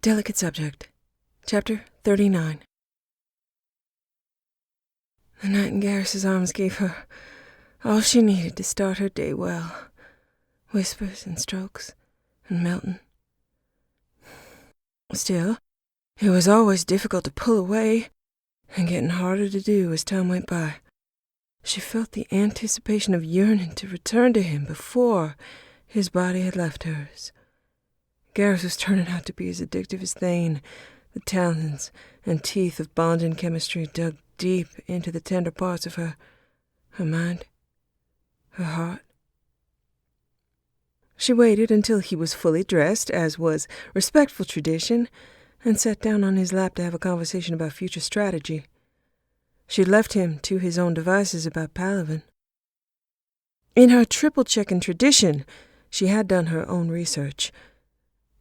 Delicate subject. Chapter 39. The night in Garrus's arms gave her all she needed to start her day well. Whispers and strokes and melting. Still, it was always difficult to pull away and getting harder to do as time went by. She felt the anticipation of yearning to return to him before his body had left hers. Garrus was turning out to be as addictive as Thane. The talons and teeth of bonding chemistry dug deep into the tender parts of her mind, her heart. She waited until he was fully dressed, as was respectful tradition, and sat down on his lap to have a conversation about future strategy. She left him to his own devices about Palaven. In her triple-checking tradition, she had done her own research.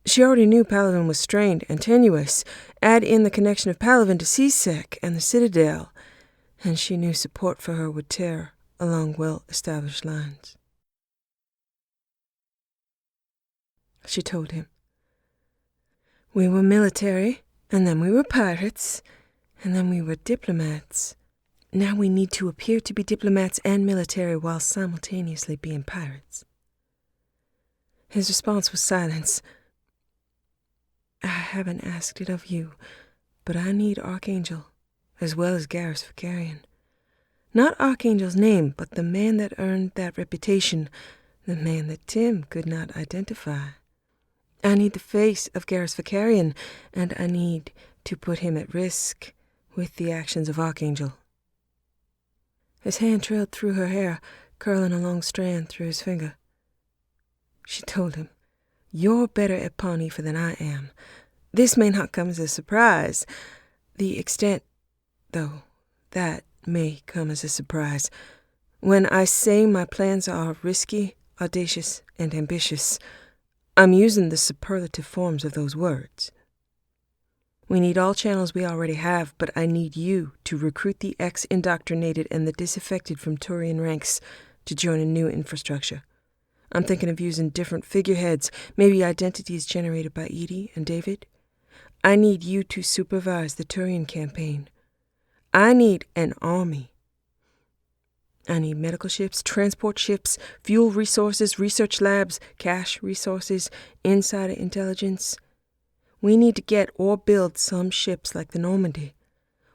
She already knew Palaven was strained and tenuous. Add in the connection of Palaven to C-Sec and the Citadel, and she knew support for her would tear along well-established lines. She told him, "We were military, and then we were pirates, and then we were diplomats. Now we need to appear to be diplomats and military while simultaneously being pirates." His response was silence. "I haven't asked it of you, but I need Archangel, as well as Garrus Vakarian. Not Archangel's name, but the man that earned that reputation, the man that Tim could not identify. I need the face of Garrus Vakarian, and I need to put him at risk with the actions of Archangel." His hand trailed through her hair, curling a long strand through his finger. She told him, "You're better at Pawn Aoife than I am. This may not come as a surprise. The extent, though, that may come as a surprise. When I say my plans are risky, audacious, and ambitious, I'm using the superlative forms of those words. We need all channels we already have, but I need you to recruit the ex-indoctrinated and the disaffected from Turian ranks to join a new infrastructure. I'm thinking of using different figureheads, maybe identities generated by Edie and David. I need you to supervise the Turian campaign. I need an army. I need medical ships, transport ships, fuel resources, research labs, cash resources, insider intelligence. We need to get or build some ships like the Normandy.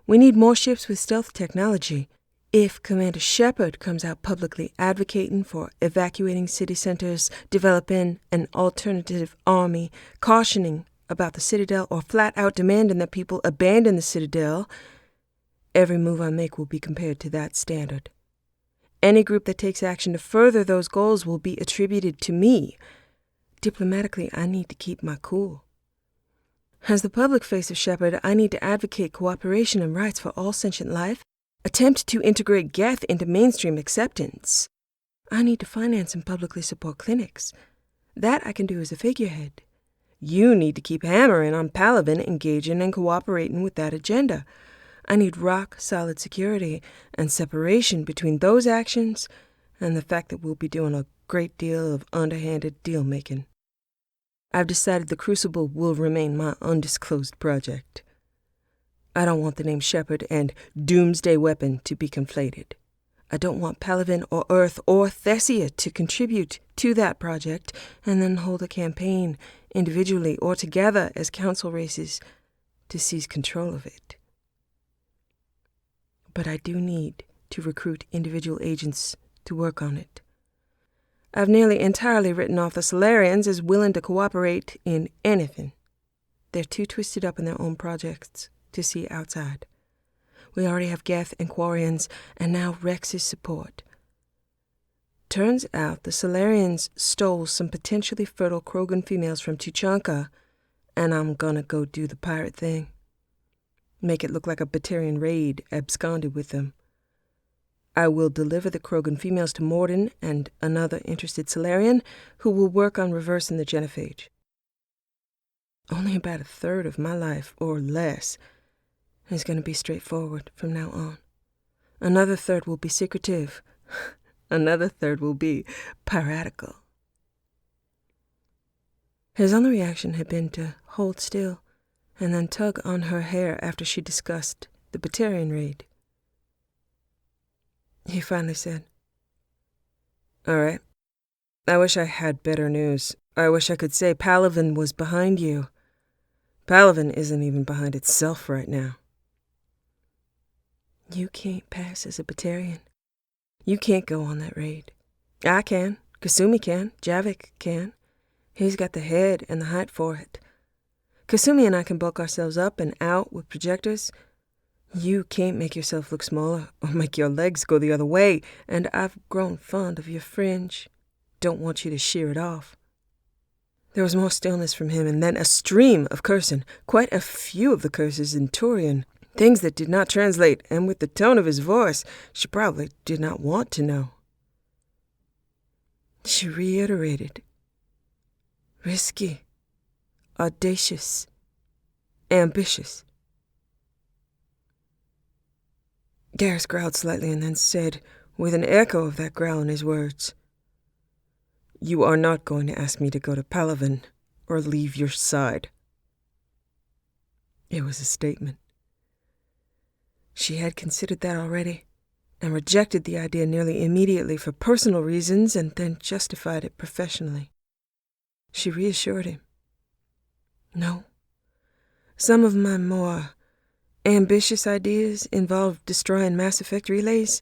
We need more ships with stealth technology. If Commander Shepard comes out publicly advocating for evacuating city centers, developing an alternative army, cautioning about the Citadel, or flat out demanding that people abandon the Citadel, every move I make will be compared to that standard. Any group that takes action to further those goals will be attributed to me. Diplomatically, I need to keep my cool. As the public face of Shepard, I need to advocate cooperation and rights for all sentient life, attempt to integrate Geth into mainstream acceptance. I need to finance and publicly support clinics. That I can do as a figurehead. You need to keep hammering on Palaven, engaging and cooperating with that agenda. I need rock-solid security and separation between those actions and the fact that we'll be doing a great deal of underhanded deal-making. I've decided the Crucible will remain my undisclosed project. I don't want the name Shepard and Doomsday Weapon to be conflated. I don't want Palaven or Earth or Thessia to contribute to that project and then hold a campaign individually or together as council races to seize control of it. But I do need to recruit individual agents to work on it. I've nearly entirely written off the Solarians as willing to cooperate in anything. They're too twisted up in their own projects to see outside. We already have Geth and Quarians, and now Rex's support. Turns out the Solarians stole some potentially fertile Krogan females from Tuchanka, and I'm gonna go do the pirate thing. Make it look like a Batarian raid absconded with them. I will deliver the Krogan females to Morden and another interested Solarian who will work on reversing the genophage. Only about a third of my life, or less, is going to be straightforward from now on. Another third will be secretive. Another third will be piratical. His only reaction had been to hold still and then tug on her hair after she discussed the Vakarian raid. He finally said, "All right. I wish I had better news. I wish I could say Palaven was behind you. Palaven isn't even behind itself right now." "You can't pass as a Vakarian. You can't go on that raid. I can. Kasumi can. Javik can. He's got the head and the height for it. Kasumi and I can bulk ourselves up and out with projectors. You can't make yourself look smaller or make your legs go the other way, and I've grown fond of your fringe. Don't want you to shear it off." There was more stillness from him, and then a stream of cursing, quite a few of the curses in Turian, things that did not translate, and with the tone of his voice, she probably did not want to know. She reiterated, "Risky, audacious, ambitious." Garrus growled slightly and then said, with an echo of that growl in his words, "You are not going to ask me to go to Palaven or leave your side." It was a statement. She had considered that already, and rejected the idea nearly immediately for personal reasons and then justified it professionally. She reassured him. "No. Some of my more ambitious ideas involved destroying Mass Effect relays.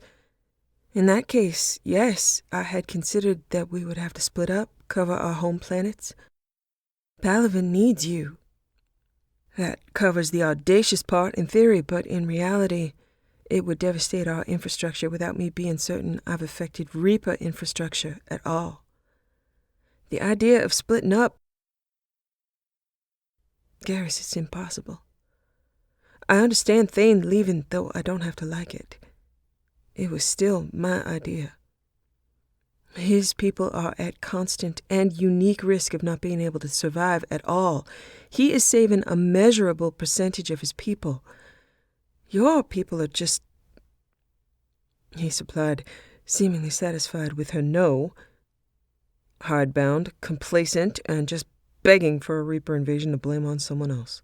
In that case, yes, I had considered that we would have to split up, cover our home planets. Palaven needs you. That covers the audacious part in theory, but in reality, it would devastate our infrastructure without me being certain I've affected Reaper infrastructure at all. The idea of splitting up, Garrus, it's impossible. I understand Thane leaving, though I don't have to like it. It was still my idea. His people are at constant and unique risk of not being able to survive at all. He is saving a measurable percentage of his people. Your people are just," he supplied, seemingly satisfied with her no, hardbound, complacent, and just begging for a Reaper invasion to blame on someone else.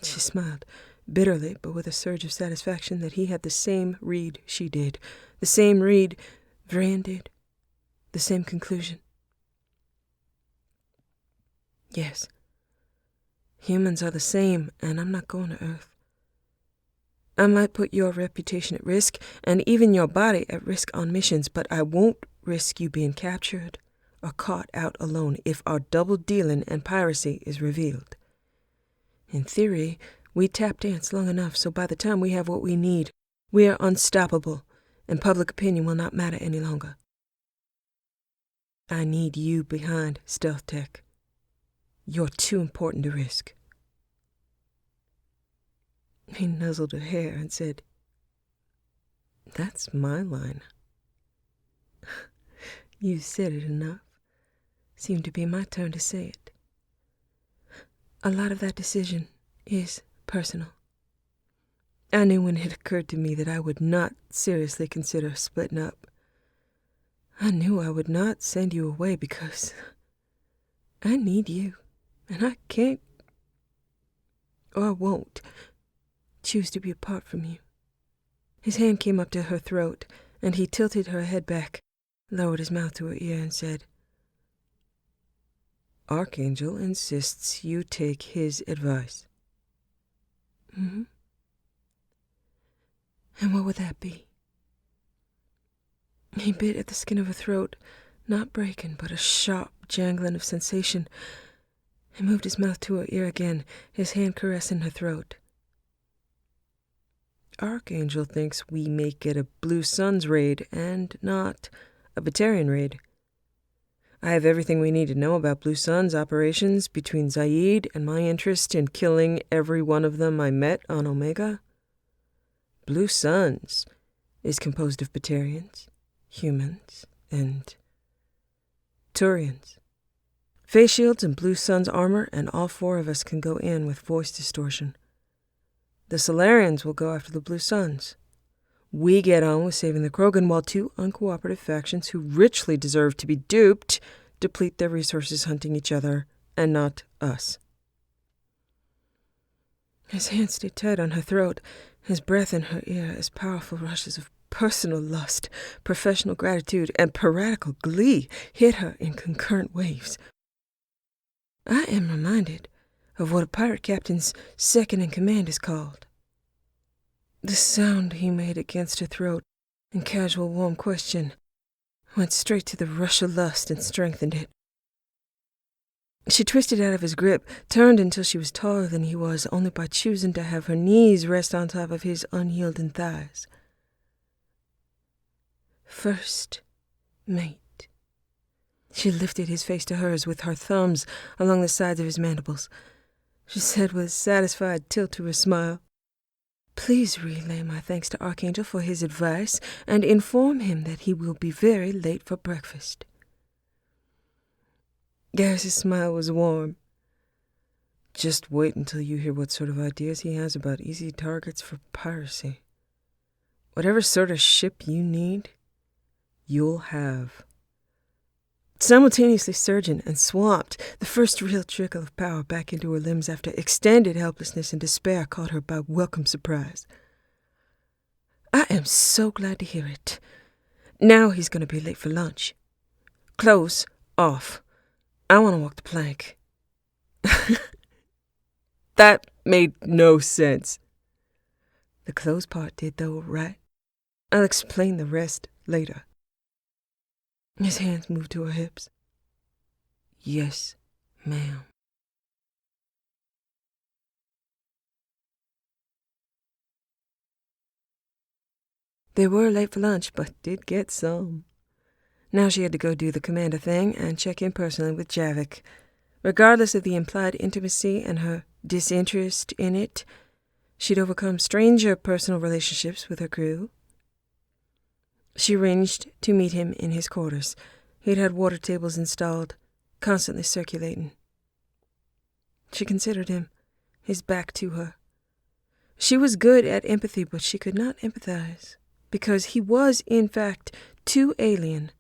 She smiled, bitterly, but with a surge of satisfaction that he had the same read she did, the same read Vran did, the same conclusion. "Yes. Humans are the same, and I'm not going to Earth. I might put your reputation at risk, and even your body at risk on missions, but I won't risk you being captured or caught out alone if our double dealing and piracy is revealed. In theory, we tap dance long enough so by the time we have what we need, we are unstoppable, and public opinion will not matter any longer. I need you behind stealth tech. You're too important to risk." He nuzzled her hair and said, "That's my line." "You said it enough. Seemed to be my turn to say it. A lot of that decision is personal. I knew when it occurred to me that I would not seriously consider splitting up. I knew I would not send you away because I need you, and I can't, or won't, choose to be apart from you." His hand came up to her throat, and he tilted her head back, lowered his mouth to her ear, and said, "Archangel insists you take his advice." "Mm-hmm. And what would that be?" He bit at the skin of her throat, not breaking, but a sharp jangling of sensation. He moved his mouth to her ear again, his hand caressing her throat. "Archangel thinks we make it a Blue Suns raid and not a Vakarian raid. I have everything we need to know about Blue Suns operations between Zaid and my interest in killing every one of them I met on Omega. Blue Suns is composed of Vakarians, humans, and Turians. Face shields and Blue Suns armor, and all four of us can go in with voice distortion. The Solarians will go after the Blue Suns. We get on with saving the Krogan, while two uncooperative factions who richly deserve to be duped deplete their resources hunting each other, and not us." His hand stayed tight on her throat, his breath in her ear as powerful rushes of personal lust, professional gratitude, and piratical glee hit her in concurrent waves. I am reminded of what a pirate captain's second-in-command is called. The sound he made against her throat in casual, warm question went straight to the rush of lust and strengthened it. She twisted out of his grip, turned until she was taller than he was, only by choosing to have her knees rest on top of his unyielding thighs. First mate. She lifted his face to hers with her thumbs along the sides of his mandibles. She said with a satisfied tilt to her smile, "Please relay my thanks to Archangel for his advice and inform him that he will be very late for breakfast." Garrus's smile was warm. "Just wait until you hear what sort of ideas he has about easy targets for piracy. Whatever sort of ship you need, you'll have." Simultaneously surging and swamped, the first real trickle of power back into her limbs after extended helplessness and despair caught her by welcome surprise. "I am so glad to hear it. Now he's going to be late for lunch. Clothes off. I want to walk the plank." That made no sense. The clothes part did, though, right? I'll explain the rest later. His hands moved to her hips. "Yes, ma'am." They were late for lunch, but did get some. Now she had to go do the commander thing and check in personally with Javik. Regardless of the implied intimacy and her disinterest in it, she'd overcome stranger personal relationships with her crew. She arranged to meet him in his quarters. He'd had water tables installed, constantly circulating. She considered him, his back to her. She was good at empathy, but she could not empathize, because he was, in fact, too alien,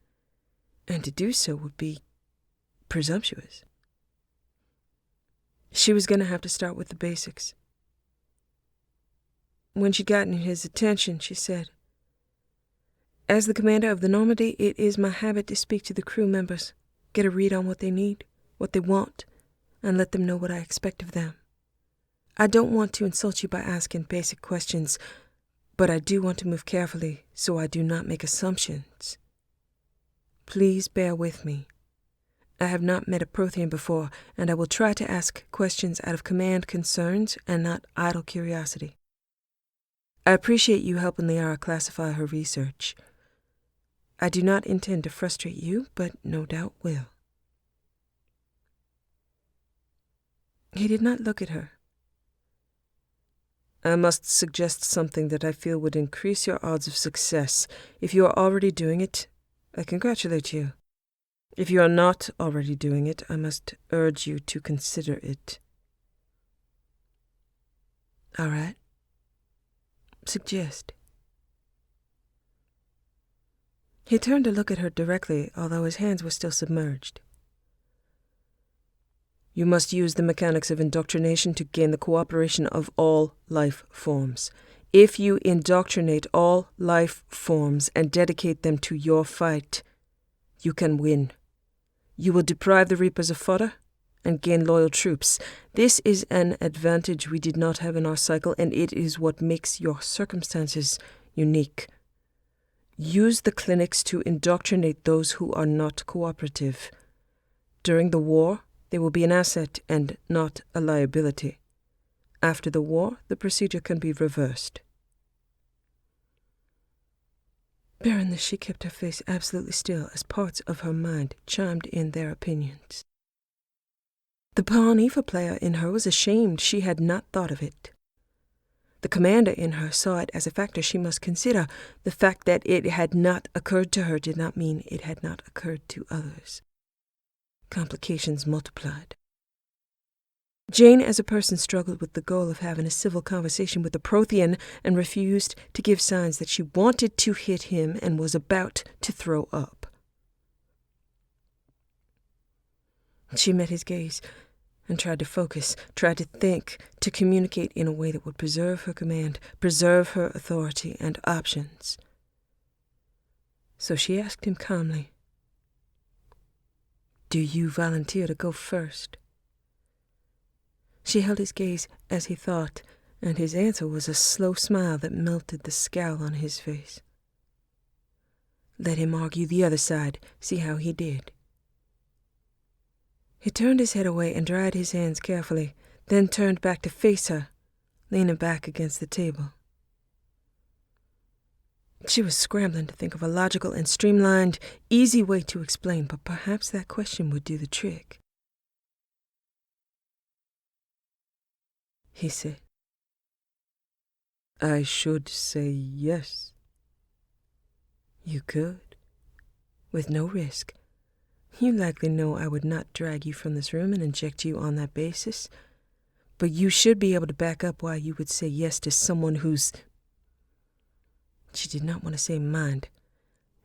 and to do so would be presumptuous. She was going to have to start with the basics. When she'd gotten his attention, she said, "As the commander of the Normandy, it is my habit to speak to the crew members, get a read on what they need, what they want, and let them know what I expect of them. I don't want to insult you by asking basic questions, but I do want to move carefully so I do not make assumptions. Please bear with me. I have not met a Prothean before, and I will try to ask questions out of command concerns and not idle curiosity. I appreciate you helping Liara classify her research. I do not intend to frustrate you, but no doubt will." He did not look at her. "I must suggest something that I feel would increase your odds of success. If you are already doing it, I congratulate you. If you are not already doing it, I must urge you to consider it." "All right. Suggest." He turned to look at her directly, although his hands were still submerged. "You must use the mechanics of indoctrination to gain the cooperation of all life forms. If you indoctrinate all life forms and dedicate them to your fight, you can win. You will deprive the Reapers of fodder and gain loyal troops. This is an advantage we did not have in our cycle, and it is what makes your circumstances unique. Use the clinics to indoctrinate those who are not cooperative. During the war, they will be an asset and not a liability. After the war, the procedure can be reversed." Bearing this, she kept her face absolutely still as parts of her mind chimed in their opinions. The Pawn-Aoife player in her was ashamed she had not thought of it. The commander in her saw it as a factor she must consider. The fact that it had not occurred to her did not mean it had not occurred to others. Complications multiplied. Jane as a person struggled with the goal of having a civil conversation with the Prothean and refused to give signs that she wanted to hit him and was about to throw up. She met his gaze, and tried to focus, tried to think, to communicate in a way that would preserve her command, preserve her authority and options. So she asked him calmly, "Do you volunteer to go first?" She held his gaze as he thought, and his answer was a slow smile that melted the scowl on his face. Let him argue the other side, see how he did. He turned his head away and dried his hands carefully, then turned back to face her, leaning back against the table. She was scrambling to think of a logical and streamlined, easy way to explain, but perhaps that question would do the trick. He said, "I should say yes." "You could, with no risk. You likely know I would not drag you from this room and inject you on that basis, but you should be able to back up why you would say yes to someone whose," she did not want to say mind,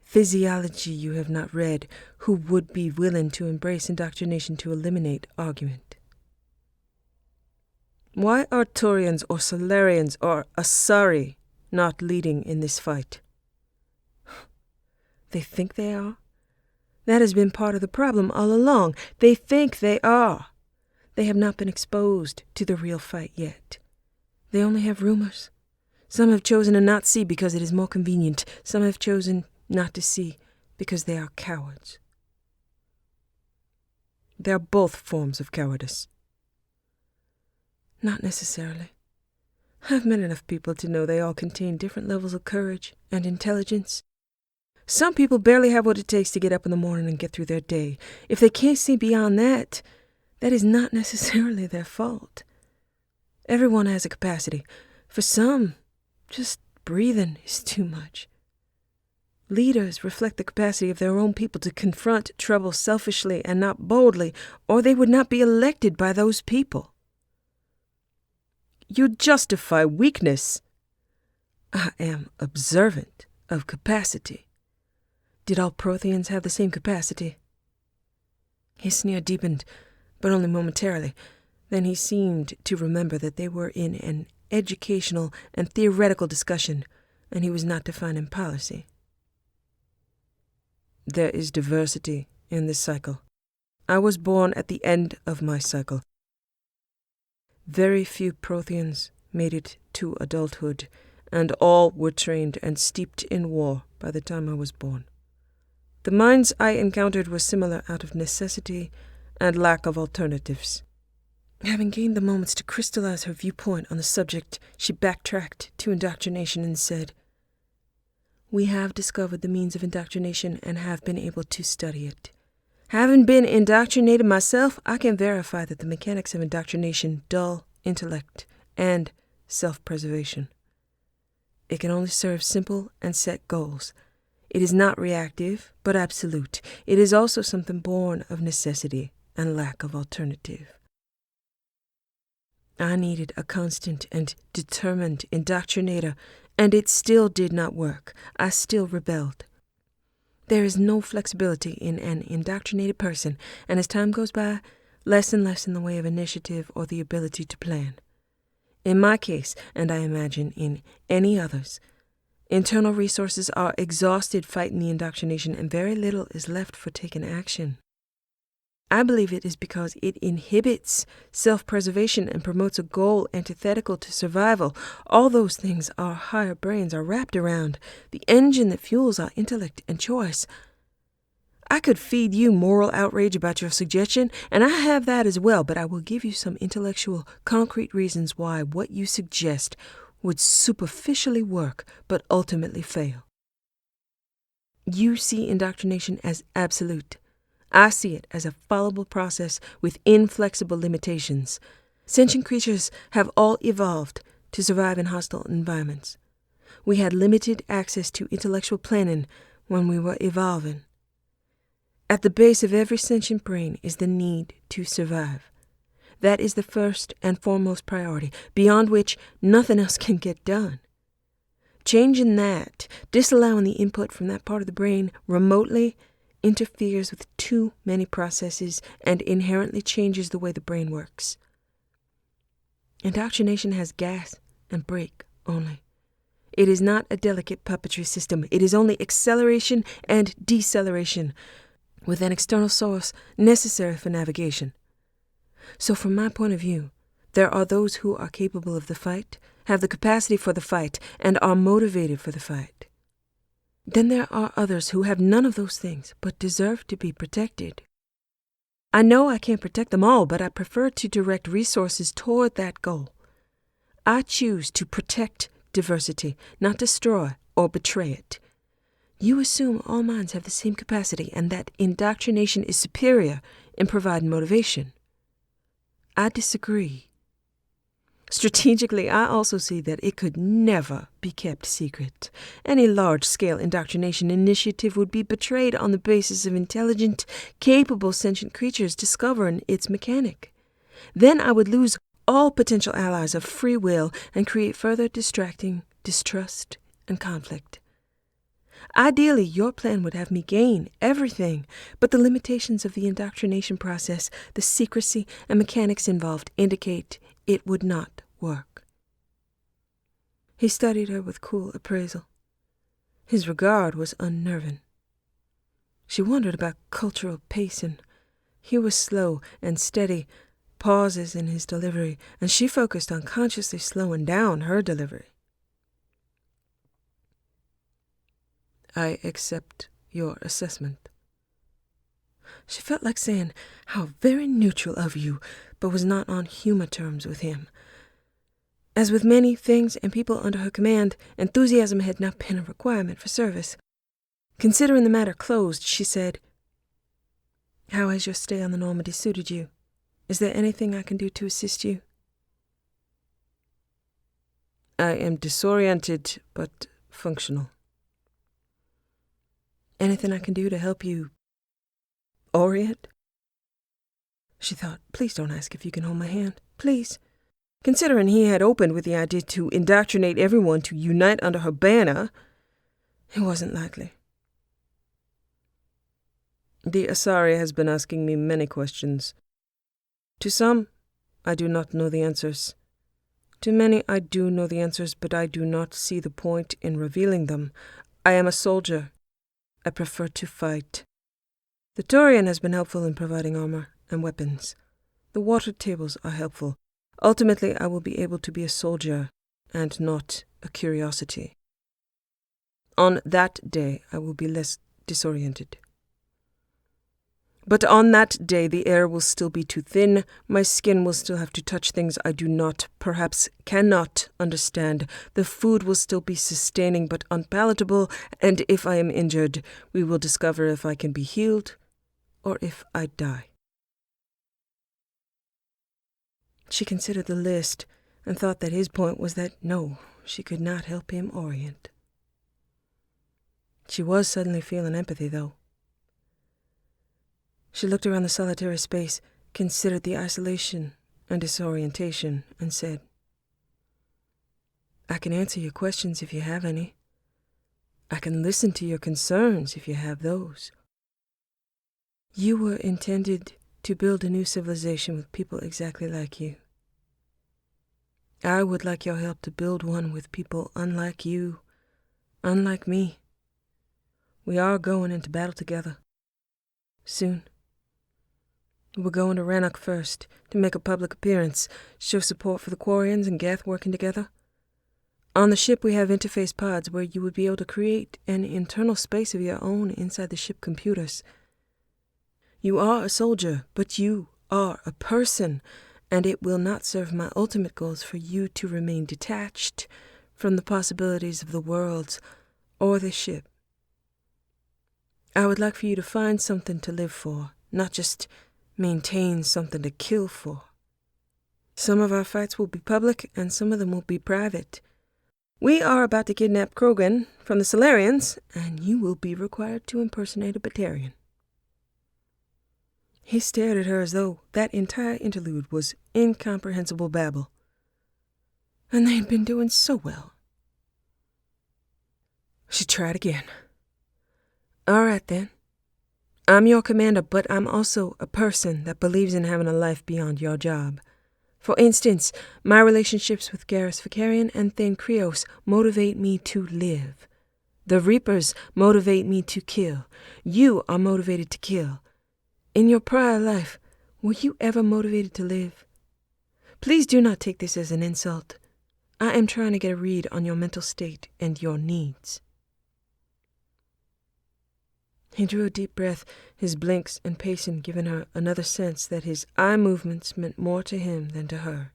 "physiology you have not read, who would be willing to embrace indoctrination to eliminate argument. Why are Turians or Solarians or Asari not leading in this fight? They think they are. That has been part of the problem all along. They think they are. They have not been exposed to the real fight yet. They only have rumors. Some have chosen to not see because it is more convenient. Some have chosen not to see because they are cowards. They are both forms of cowardice." "Not necessarily. I've met enough people to know they all contain different levels of courage and intelligence. Some people barely have what it takes to get up in the morning and get through their day. If they can't see beyond that, that is not necessarily their fault. Everyone has a capacity. For some, just breathing is too much. Leaders reflect the capacity of their own people to confront trouble selfishly and not boldly, or they would not be elected by those people." "You justify weakness." "I am observant of capacity. Did all Protheans have the same capacity?" His sneer deepened, but only momentarily. Then he seemed to remember that they were in an educational and theoretical discussion, and he was not defining policy. "There is diversity in this cycle. I was born at the end of my cycle. Very few Protheans made it to adulthood, and all were trained and steeped in war by the time I was born. The minds I encountered were similar out of necessity and lack of alternatives." Having gained the moments to crystallize her viewpoint on the subject, she backtracked to indoctrination and said, "We have discovered the means of indoctrination and have been able to study it. Having been indoctrinated myself, I can verify that the mechanics of indoctrination dull intellect and self-preservation. It can only serve simple and set goals. It is not reactive, but absolute. It is also something born of necessity and lack of alternative. I needed a constant and determined indoctrinator, and it still did not work. I still rebelled. There is no flexibility in an indoctrinated person, and as time goes by, less and less in the way of initiative or the ability to plan. In my case, and I imagine in any others, internal resources are exhausted fighting the indoctrination, and very little is left for taking action. I believe it is because it inhibits self-preservation and promotes a goal antithetical to survival. All those things our higher brains are wrapped around, the engine that fuels our intellect and choice. I could feed you moral outrage about your suggestion, and I have that as well, but I will give you some intellectual, concrete reasons why what you suggest would superficially work, but ultimately fail. You see indoctrination as absolute. I see it as a fallible process with inflexible limitations. Sentient creatures have all evolved to survive in hostile environments. We had limited access to intellectual planning when we were evolving. At the base of every sentient brain is the need to survive. That is the first and foremost priority, beyond which nothing else can get done. Changing that, disallowing the input from that part of the brain remotely, interferes with too many processes and inherently changes the way the brain works. Indoctrination has gas and brake only. It is not a delicate puppetry system. It is only acceleration and deceleration, with an external source necessary for navigation. So from my point of view, there are those who are capable of the fight, have the capacity for the fight, and are motivated for the fight. Then there are others who have none of those things, but deserve to be protected. I know I can't protect them all, but I prefer to direct resources toward that goal. I choose to protect diversity, not destroy or betray it. You assume all minds have the same capacity and that indoctrination is superior in providing motivation. I disagree. Strategically, I also see that it could never be kept secret. Any large-scale indoctrination initiative would be betrayed on the basis of intelligent, capable sentient creatures discovering its mechanic. Then I would lose all potential allies of free will and create further distracting distrust and conflict. Ideally, your plan would have me gain everything, but the limitations of the indoctrination process, the secrecy and mechanics involved indicate it would not work. He studied her with cool appraisal. His regard was unnerving. She wondered about cultural pacing. He was slow and steady, pauses in his delivery, and she focused on consciously slowing down her delivery. I accept your assessment. She felt like saying, "How very neutral of you," but was not on humor terms with him. As with many things and people under her command, enthusiasm had not been a requirement for service. Considering the matter closed, she said, "How has your stay on the Normandy suited you? Is there anything I can do to assist you?" "I am disoriented, but functional." "Anything I can do to help you orient?" She thought, please don't ask if you can hold my hand. Please. Considering he had opened with the idea to indoctrinate everyone to unite under her banner, it wasn't likely. "The Asari has been asking me many questions. To some, I do not know the answers. To many, I do know the answers, but I do not see the point in revealing them. I am a soldier. I prefer to fight. The Turian has been helpful in providing armor and weapons. The water tables are helpful. Ultimately, I will be able to be a soldier and not a curiosity. On that day, I will be less disoriented. But on that day, the air will still be too thin. My skin will still have to touch things I do not, perhaps cannot, understand. The food will still be sustaining but unpalatable, and if I am injured, we will discover if I can be healed or if I die." She considered the list and thought that his point was that no, she could not help him orient. She was suddenly feeling empathy, though. She looked around the solitary space, considered the isolation and disorientation, and said, "I can answer your questions if you have any. I can listen to your concerns if you have those. You were intended to build a new civilization with people exactly like you. I would like your help to build one with people unlike you, unlike me. We are going into battle together. Soon. We're going to Rannoch first, to make a public appearance, show support for the Quarians and Geth working together. On the ship we have interface pods where you would be able to create an internal space of your own inside the ship computers. You are a soldier, but you are a person, and it will not serve my ultimate goals for you to remain detached from the possibilities of the worlds or the ship. I would like for you to find something to live for, not just maintain something to kill for. Some of our fights will be public, and some of them will be private. We are about to kidnap Krogan from the Solarians, and you will be required to impersonate a Batarian." He stared at her as though that entire interlude was incomprehensible babble. And they had been doing so well. She tried again. "All right, then. I'm your commander, but I'm also a person that believes in having a life beyond your job. For instance, my relationships with Garrus Vakarian and Thane Krios motivate me to live. The Reapers motivate me to kill. You are motivated to kill. In your prior life, were you ever motivated to live? Please do not take this as an insult. I am trying to get a read on your mental state and your needs. He drew a deep breath, his blinks and pacing giving her another sense that his eye movements meant more to him than to her.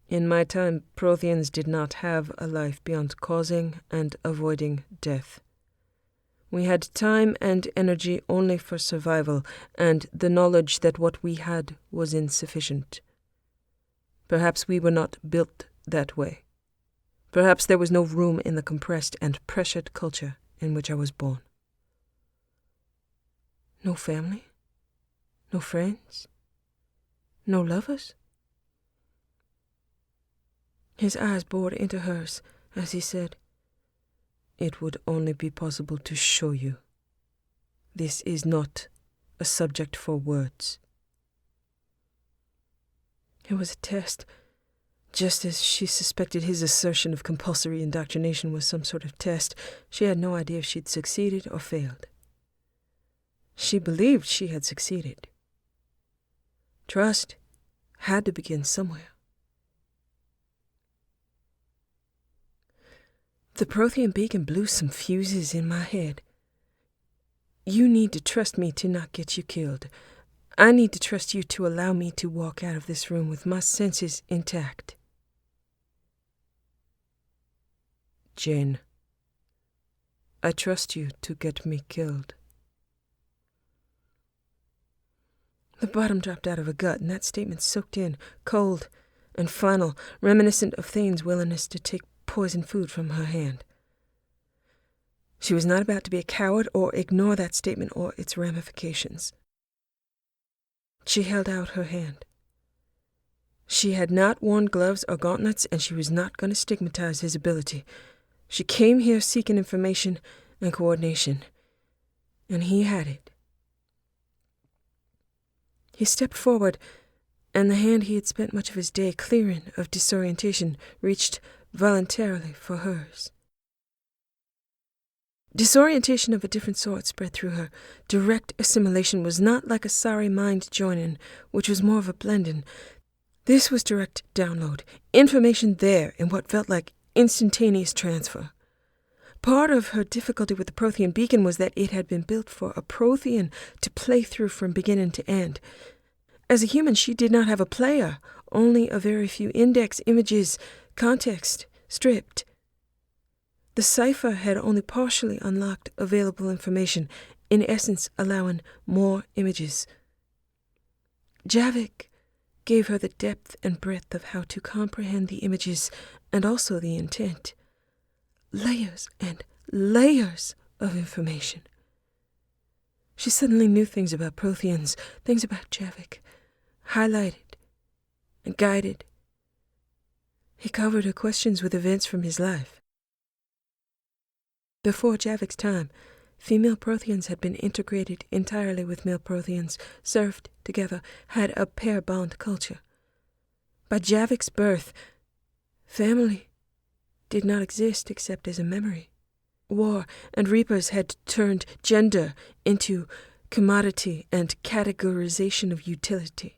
In my time, Protheans did not have a life beyond causing and avoiding death. We had time and energy only for survival, and the knowledge that what we had was insufficient. Perhaps we were not built that way. Perhaps there was no room in the compressed and pressured culture in which I was born. No family? No friends? No lovers? His eyes bored into hers as he said, "It would only be possible to show you. This is not a subject for words." It was a test, just as she suspected his assertion of compulsory indoctrination was some sort of test. She had no idea if she'd succeeded or failed. She believed she had succeeded. Trust had to begin somewhere. The Prothean beacon blew some fuses in my head. You need to trust me to not get you killed. I need to trust you to allow me to walk out of this room with my senses intact. Jane, I trust you to get me killed. The bottom dropped out of her gut, and that statement soaked in, cold and final, reminiscent of Thane's willingness to take poisoned food from her hand. She was not about to be a coward or ignore that statement or its ramifications. She held out her hand. She had not worn gloves or gauntlets, and she was not going to stigmatize his ability. She came here seeking information and coordination, and he had it. He stepped forward, and the hand he had spent much of his day clearing of disorientation reached voluntarily for hers. Disorientation of a different sort spread through her. Direct assimilation was not like a sorry mind joining, which was more of a blending. This was direct download, information there in what felt like instantaneous transfer. Part of her difficulty with the Prothean beacon was that it had been built for a Prothean to play through from beginning to end. As a human, she did not have a player, only a very few index images, context, stripped. The cipher had only partially unlocked available information, in essence allowing more images. Javik gave her the depth and breadth of how to comprehend the images and also the intent. Layers and layers of information. She suddenly knew things about Protheans, things about Javik, highlighted and guided. He covered her questions with events from his life. Before Javik's time, female Protheans had been integrated entirely with male Protheans, served together, had a pair-bond culture. By Javik's birth, family did not exist except as a memory. War and Reapers had turned gender into commodity and categorization of utility.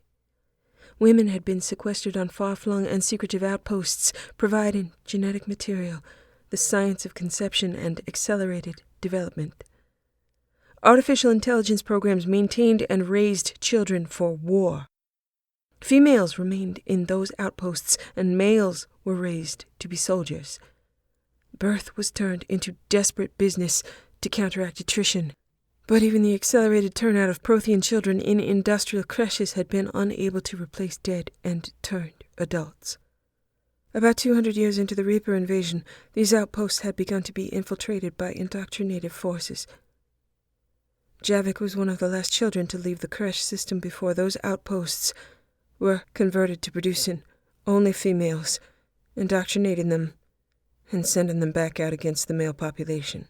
Women had been sequestered on far-flung and secretive outposts, providing genetic material, the science of conception and accelerated development. Artificial intelligence programs maintained and raised children for war. Females remained in those outposts, and males were raised to be soldiers. Birth was turned into desperate business to counteract attrition. But even the accelerated turnout of Prothean children in industrial creches had been unable to replace dead and turned adults. About 200 years into the Reaper invasion, these outposts had begun to be infiltrated by indoctrinative forces. Javik was one of the last children to leave the creche system before those outposts were converted to producing only females, indoctrinating them, and sending them back out against the male population.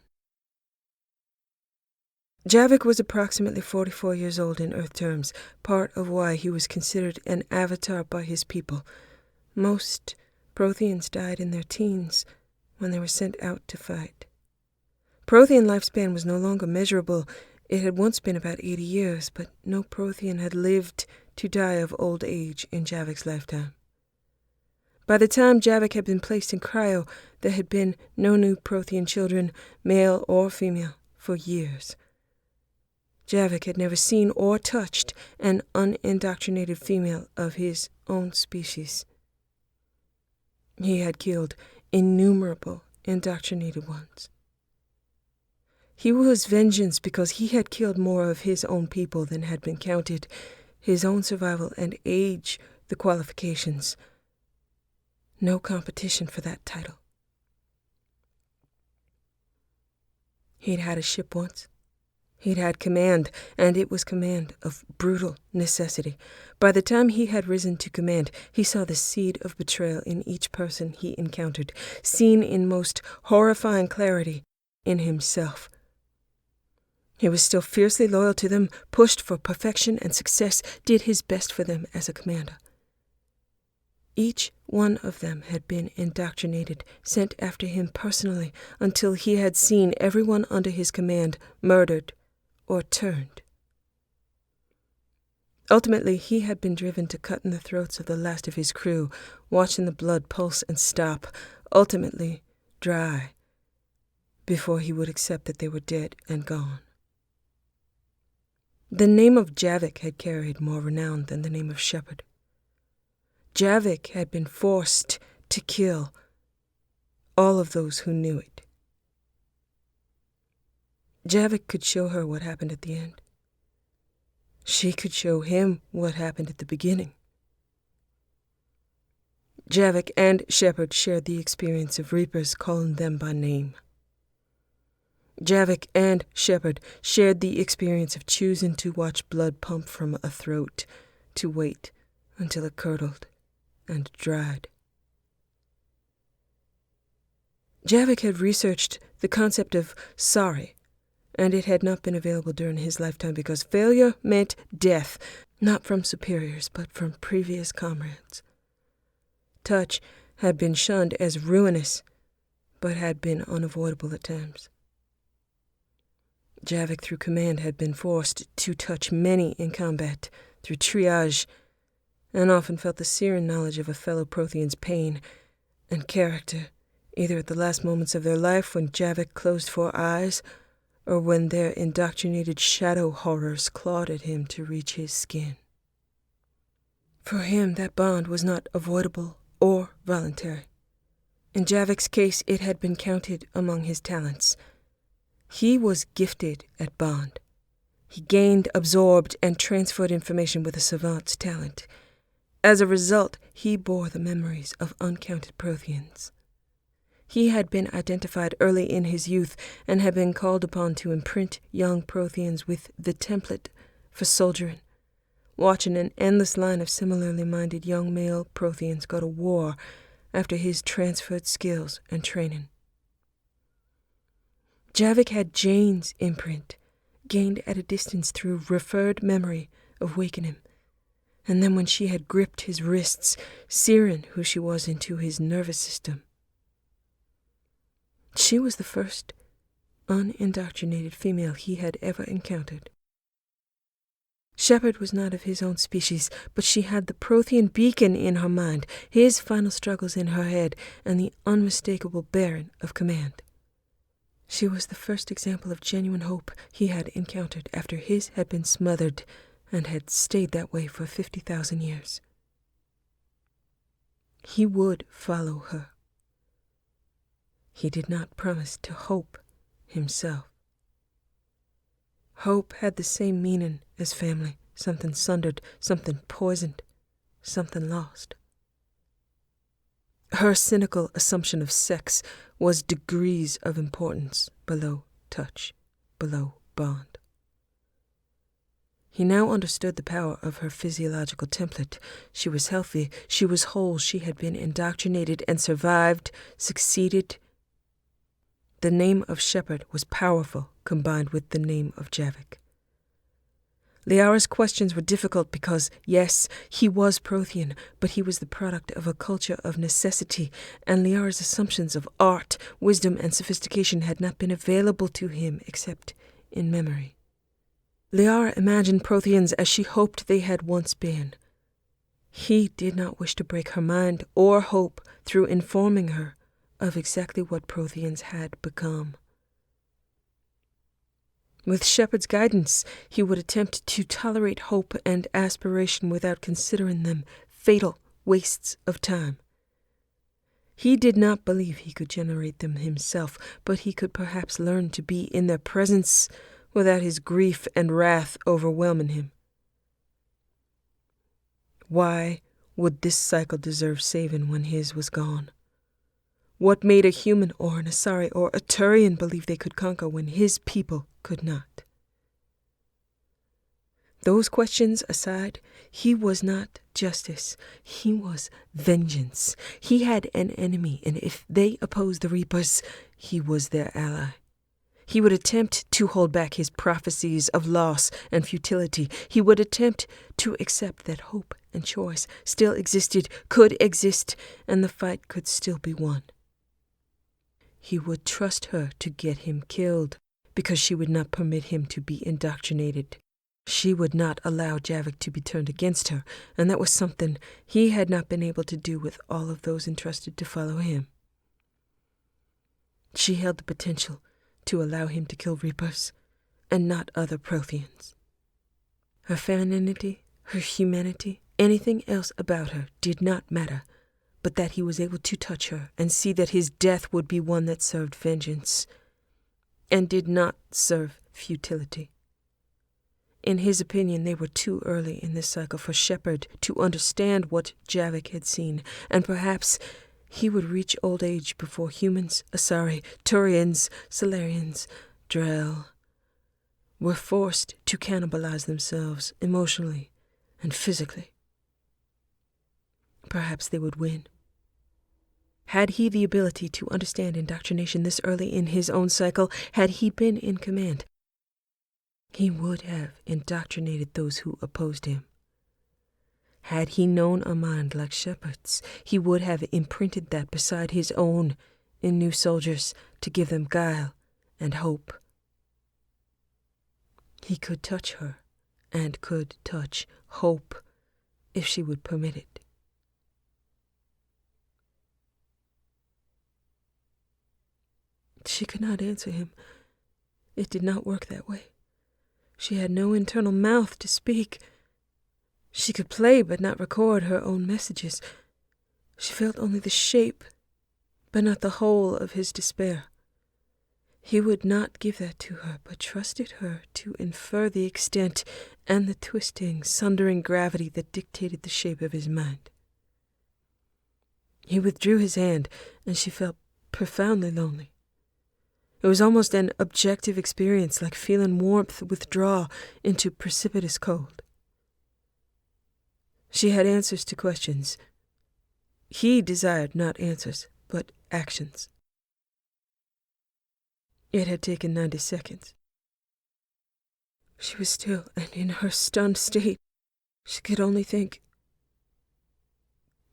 Javik was approximately 44 years old in Earth terms, part of why he was considered an avatar by his people. Most Protheans died in their teens when they were sent out to fight. Prothean lifespan was no longer measurable. It had once been about 80 years, but no Prothean had lived to die of old age in Javik's lifetime. By the time Javik had been placed in cryo, there had been no new Prothean children, male or female, for years. Javik had never seen or touched an unindoctrinated female of his own species. He had killed innumerable indoctrinated ones. He was vengeance because he had killed more of his own people than had been counted, his own survival and age, the qualifications. No competition for that title. He'd had a ship once. He'd had command, and it was command of brutal necessity. By the time he had risen to command, he saw the seed of betrayal in each person he encountered, seen in most horrifying clarity in himself. He was still fiercely loyal to them, pushed for perfection and success, did his best for them as a commander. Each one of them had been indoctrinated, sent after him personally, until he had seen everyone under his command murdered or turned. Ultimately, he had been driven to cut in the throats of the last of his crew, watching the blood pulse and stop, ultimately dry, before he would accept that they were dead and gone. The name of Javik had carried more renown than the name of Shepard. Javik had been forced to kill all of those who knew it. Javik could show her what happened at the end. She could show him what happened at the beginning. Javik and Shepard shared the experience of Reapers calling them by name. Javik and Shepard shared the experience of choosing to watch blood pump from a throat, to wait until it curdled and dried. Javik had researched the concept of sorry, and it had not been available during his lifetime because failure meant death, not from superiors, but from previous comrades. Touch had been shunned as ruinous, but had been unavoidable at times. Javik, through command, had been forced to touch many in combat, through triage, and often felt the searing knowledge of a fellow Prothean's pain and character, either at the last moments of their life when Javik closed 4 eyes, or when their indoctrinated shadow horrors clawed at him to reach his skin. For him, that bond was not avoidable or voluntary. In Javik's case, it had been counted among his talents. He was gifted at bond. He gained, absorbed, and transferred information with a savant's talent. As a result, he bore the memories of uncounted Protheans. He had been identified early in his youth and had been called upon to imprint young Protheans with the template for soldiering, watching an endless line of similarly minded young male Protheans go to war after his transferred skills and training. Javik had Jane's imprint, gained at a distance through referred memory of waking him, and then when she had gripped his wrists, searing who she was into his nervous system. She was the first unindoctrinated female he had ever encountered. Shepard was not of his own species, but she had the Prothean beacon in her mind, his final struggles in her head, and the unmistakable bearing of command. She was the first example of genuine hope he had encountered after his had been smothered and had stayed that way for 50,000 years. He would follow her. He did not promise to hope himself. Hope had the same meaning as family, something sundered, something poisoned, something lost. Her cynical assumption of sex was degrees of importance below touch, below bond. He now understood the power of her physiological template. She was healthy, she was whole, she had been indoctrinated and survived, succeeded. the name of Shepard was powerful combined with the name of Javik. Liara's questions were difficult because, yes, he was Prothean, but he was the product of a culture of necessity, and Liara's assumptions of art, wisdom, and sophistication had not been available to him except in memory. Liara imagined Protheans as she hoped they had once been. He did not wish to break her mind or hope through informing her of exactly what Protheans had become. With Shepard's guidance, he would attempt to tolerate hope and aspiration without considering them fatal wastes of time. He did not believe he could generate them himself, but he could perhaps learn to be in their presence without his grief and wrath overwhelming him. Why would this cycle deserve saving when his was gone? What made a human or an Asari or a Turian believe they could conquer when his people could not? Those questions aside, he was not justice. He was vengeance. He had an enemy, and if they opposed the Reapers, he was their ally. He would attempt to hold back his prophecies of loss and futility. He would attempt to accept that hope and choice still existed, could exist, and the fight could still be won. He would trust her to get him killed, because she would not permit him to be indoctrinated. She would not allow Javik to be turned against her, and that was something he had not been able to do with all of those entrusted to follow him. She held the potential to allow him to kill Reapers, and not other Protheans. Her femininity, her humanity, anything else about her did not matter, but that he was able to touch her and see that his death would be one that served vengeance, and did not serve futility. In his opinion, they were too early in this cycle for Shepard to understand what Javik had seen, and perhaps he would reach old age before humans, Asari, Turians, Solarians, Drell were forced to cannibalize themselves emotionally and physically. Perhaps they would win. Had he the ability to understand indoctrination this early in his own cycle, had he been in command, he would have indoctrinated those who opposed him. Had he known a mind like Shepard's, he would have imprinted that beside his own in new soldiers to give them guile and hope. He could touch her, and could touch hope, if she would permit it. She could not answer him. It did not work that way. She had no internal mouth to speak. She could play but not record her own messages. She felt only the shape, but not the whole of his despair. He would not give that to her, but trusted her to infer the extent and the twisting, sundering gravity that dictated the shape of his mind. He withdrew his hand, and she felt profoundly lonely. It was almost an objective experience, like feeling warmth withdraw into precipitous cold. She had answers to questions. He desired not answers, but actions. It had taken 90 seconds. She was still, and in her stunned state, she could only think,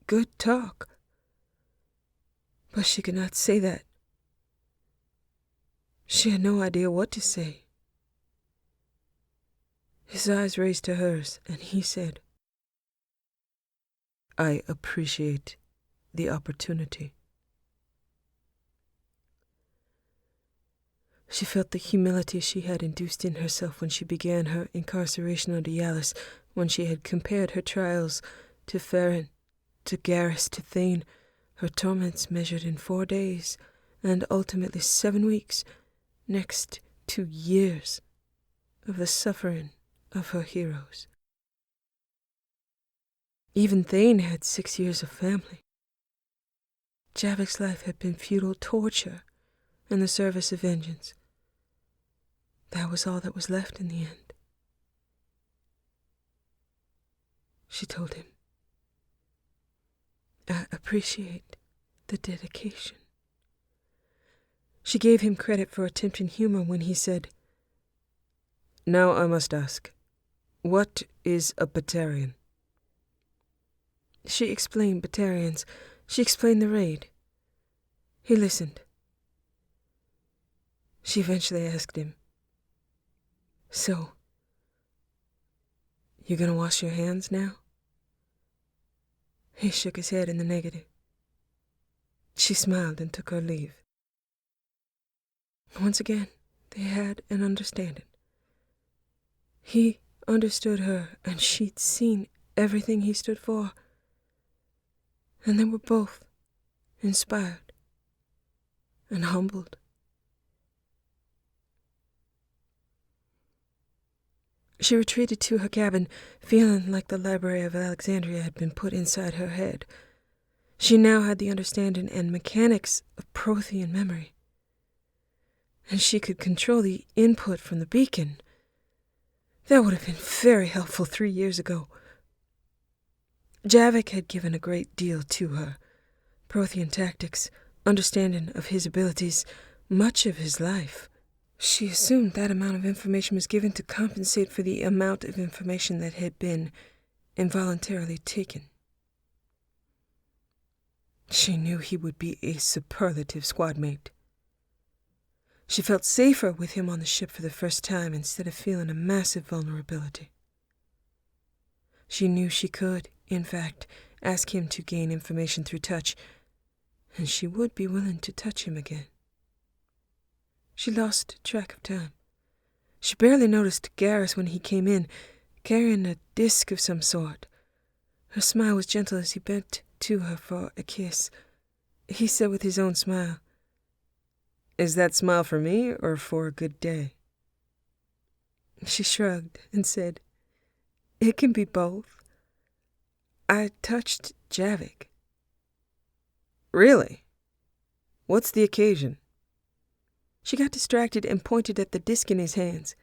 good talk. But she could not say that. She had no idea what to say. His eyes raised to hers, and he said, I appreciate the opportunity. She felt the humility she had induced in herself when she began her incarceration under Yalis, when she had compared her trials to Farron, to Garrus, to Thane, her torments measured in 4 days, and ultimately 7 weeks, next to years of the suffering of her heroes. Even Thane had 6 years of family. Javik's life had been futile torture in the service of vengeance. That was all that was left in the end. She told him, I appreciate the dedication. She gave him credit for attempting humor when he said, "Now I must ask, what is a Vakarian?" She explained Vakarians. She explained the raid. He listened. She eventually asked him, "So, you gonna wash your hands now?" He shook his head in the negative. She smiled and took her leave. Once again, they had an understanding. He understood her, and she'd seen everything he stood for. And they were both inspired and humbled. She retreated to her cabin, feeling like the Library of Alexandria had been put inside her head. She now had the understanding and mechanics of Prothean memory. And she could control the input from the beacon. That would have been very helpful 3 years ago. Javik had given a great deal to her. Prothean tactics, understanding of his abilities, much of his life. She assumed that amount of information was given to compensate for the amount of information that had been involuntarily taken. She knew he would be a superlative squad mate. She felt safer with him on the ship for the first time instead of feeling a massive vulnerability. She knew she could, in fact, ask him to gain information through touch, and she would be willing to touch him again. She lost track of time. She barely noticed Garrus when he came in, carrying a disc of some sort. Her smile was gentle as he bent to her for a kiss. He said with his own smile, "Is that smile for me or for a good day?" She shrugged and said, "It can be both. I touched Javik." "Really? What's the occasion?" She got distracted and pointed at the disc in his hands.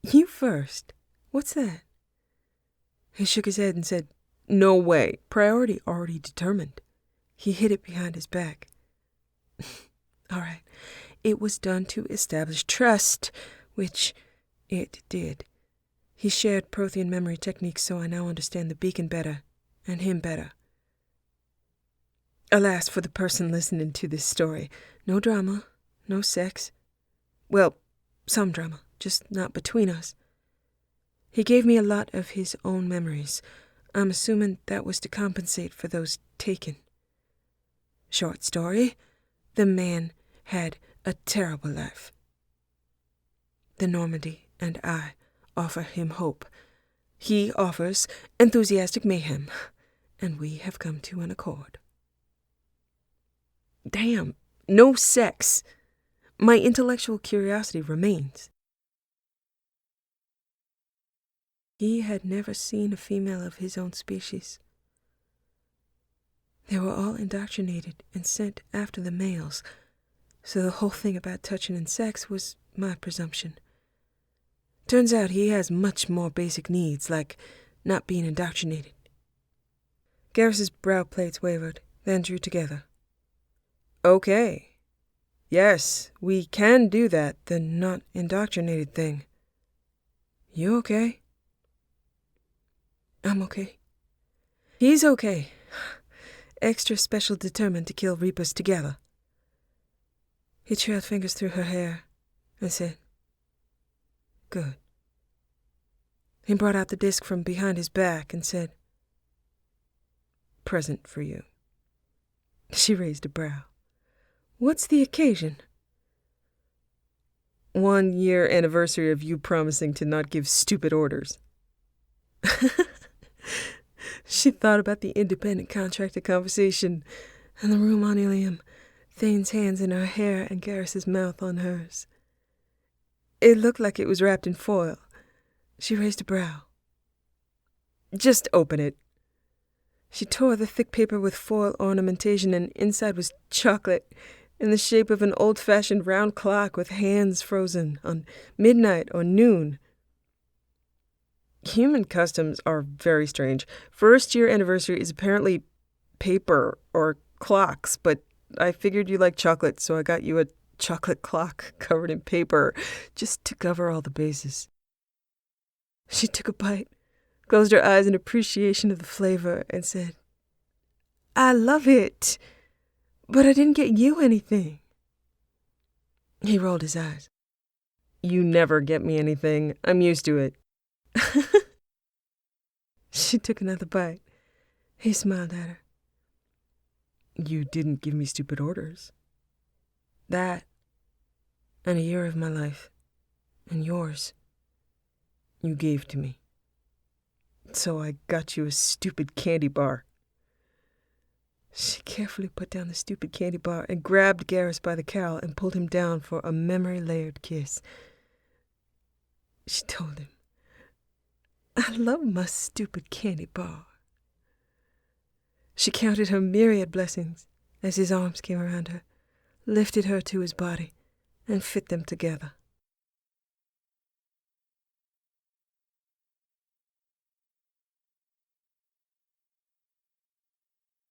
"You first. What's that?" He shook his head and said, "No way. Priority already determined." He hid it behind his back. All right. It was done to establish trust, which it did. He shared Prothean memory techniques, so I now understand the beacon better, and him better. Alas, for the person listening to this story. No drama, no sex. Well, some drama, just not between us. He gave me a lot of his own memories. I'm assuming that was to compensate for those taken. Short story, the man had a terrible life. The Normandy and I offer him hope. He offers enthusiastic mayhem, and we have come to an accord. Damn, no sex. My intellectual curiosity remains. He had never seen a female of his own species. They were all indoctrinated and sent after the males, so the whole thing about touching and sex was my presumption. Turns out he has much more basic needs, like not being indoctrinated. Garrus's brow plates wavered, then drew together. Okay. Yes, we can do that, the not indoctrinated thing. You okay? I'm okay. He's okay. Extra special determined to kill Reapers together. He trailed fingers through her hair and said, Good. He brought out the disc from behind his back and said, Present for you. She raised a brow. What's the occasion? 1 year anniversary of you promising to not give stupid orders. She thought about the independent contractor conversation and the room on Ilium, Thane's hands in her hair and Garrus's mouth on hers. It looked like it was wrapped in foil. She raised a brow. Just open it. She tore the thick paper with foil ornamentation, and inside was chocolate in the shape of an old-fashioned round clock with hands frozen on midnight or noon. Human customs are very strange. 1st year anniversary is apparently paper or clocks, but I figured you like chocolate, so I got you a chocolate clock covered in paper, just to cover all the bases. She took a bite, closed her eyes in appreciation of the flavor, and said, "I love it, but I didn't get you anything." He rolled his eyes. "You never get me anything. I'm used to it." She took another bite. He smiled at her. "You didn't give me stupid orders." "That, and a year of my life, and yours, you gave to me. So I got you a stupid candy bar." She carefully put down the stupid candy bar and grabbed Garrus by the cowl and pulled him down for a memory-layered kiss. She told him, "I love my stupid candy bar." She counted her myriad blessings as his arms came around her, lifted her to his body, and fit them together.